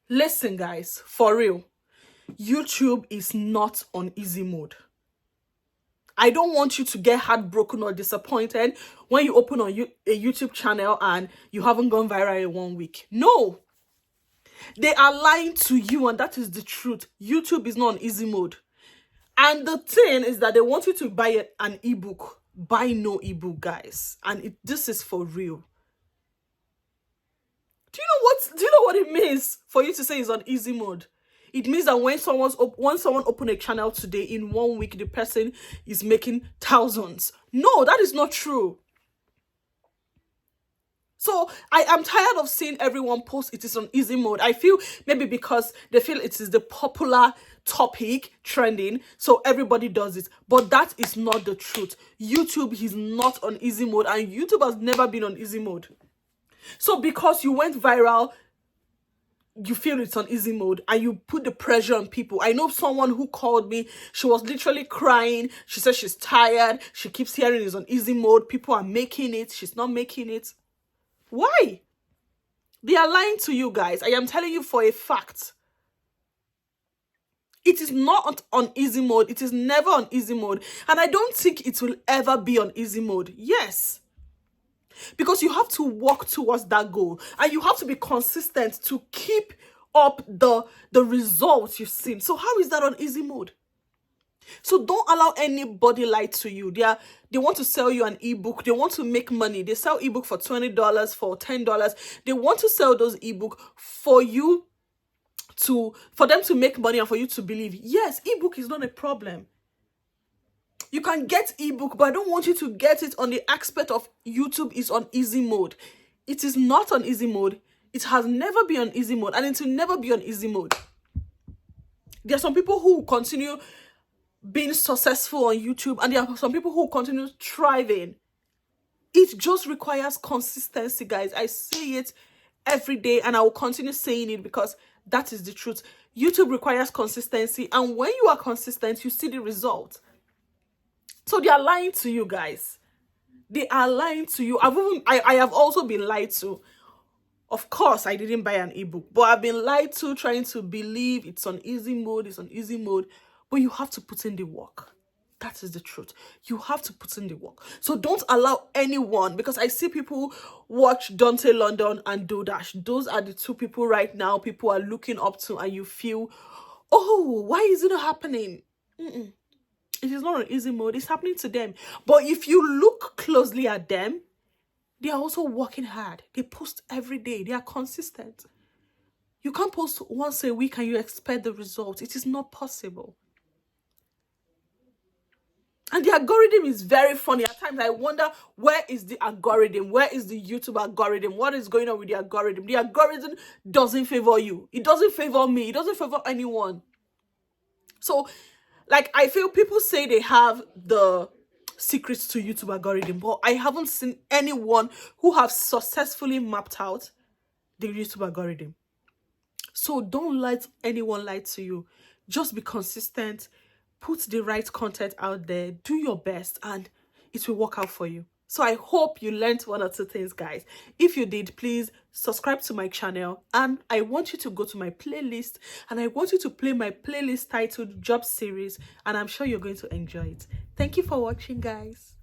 Listen, guys, for real, YouTube is not on easy mode. I don't want you to get heartbroken or disappointed when you open a YouTube channel and you haven't gone viral in 1 week. No, they are lying to you, and that is the truth. YouTube is not on easy mode. And the thing is that they want you to buy an ebook. Buy no ebook, guys. And this is for real. Do you know what it means for you to say it's on easy mode? It means that when someone open a channel today, in 1 week, the person is making thousands. No, that is not true. So I am tired of seeing everyone post it is on easy mode. I feel maybe because they feel it is the popular topic trending, so everybody does it. But that is not the truth. YouTube is not on easy mode, and YouTube has never been on easy mode. So because you went viral, you feel it's on easy mode and you put the pressure on people. I know someone who called me. She was literally crying. She said she's tired. She keeps hearing it's on easy mode. People are making it. She's not making it. Why? They are lying to you guys. I am telling you for a fact. It is not on easy mode. It is never on easy mode. And I don't think it will ever be on easy mode. Yes. Because you have to work towards that goal. And you have to be consistent to keep up the results you've seen. So how is that on easy mode? So don't allow anybody lie to you. They want to sell you an ebook. They want to make money. They sell ebook for $20, for $10. They want to sell those ebook for them to make money and for you to believe. Yes, ebook is not a problem. You can get ebook, but I don't want you to get it on the aspect of YouTube is on easy mode. It is not on easy mode. It has never been on easy mode, and it will never be on easy mode. There are some people who continue being successful on YouTube, and there are some people who continue thriving. It just requires consistency, guys. I say it every day, and I will continue saying it because that is the truth. YouTube requires consistency, and when you are consistent, you see the result. So they are lying to you, guys. They are lying to you. I have also been lied to. Of course, I didn't buy an ebook, but I've been lied to, trying to believe it's on easy mode, it's on easy mode. But you have to put in the work. That is the truth. You have to put in the work. So don't allow anyone, because I see people watch Dante London and Dodash. Those are the two people right now people are looking up to, and you feel, oh, why is it not happening? It is not on easy mode. It's happening to them. But if you look closely at them, they are also working hard. They post every day. They are consistent. You can't post once a week and you expect the result. It is not possible. And the algorithm is very funny. At times I wonder, where is the algorithm? Where is the YouTube algorithm? What is going on with the algorithm? The algorithm doesn't favor you. It doesn't favor me. It doesn't favor anyone. So, like, I feel people say they have the secrets to YouTube algorithm, but I haven't seen anyone who have successfully mapped out the YouTube algorithm. So don't let anyone lie to you. Just be consistent. Put the right content out there. Do your best, and it will work out for you. So I hope you learned one or two things, guys. If you did, please subscribe to my channel, and I want you to go to my playlist, and I want you to play my playlist titled Job Series, and I'm sure you're going to enjoy it. Thank you for watching, guys.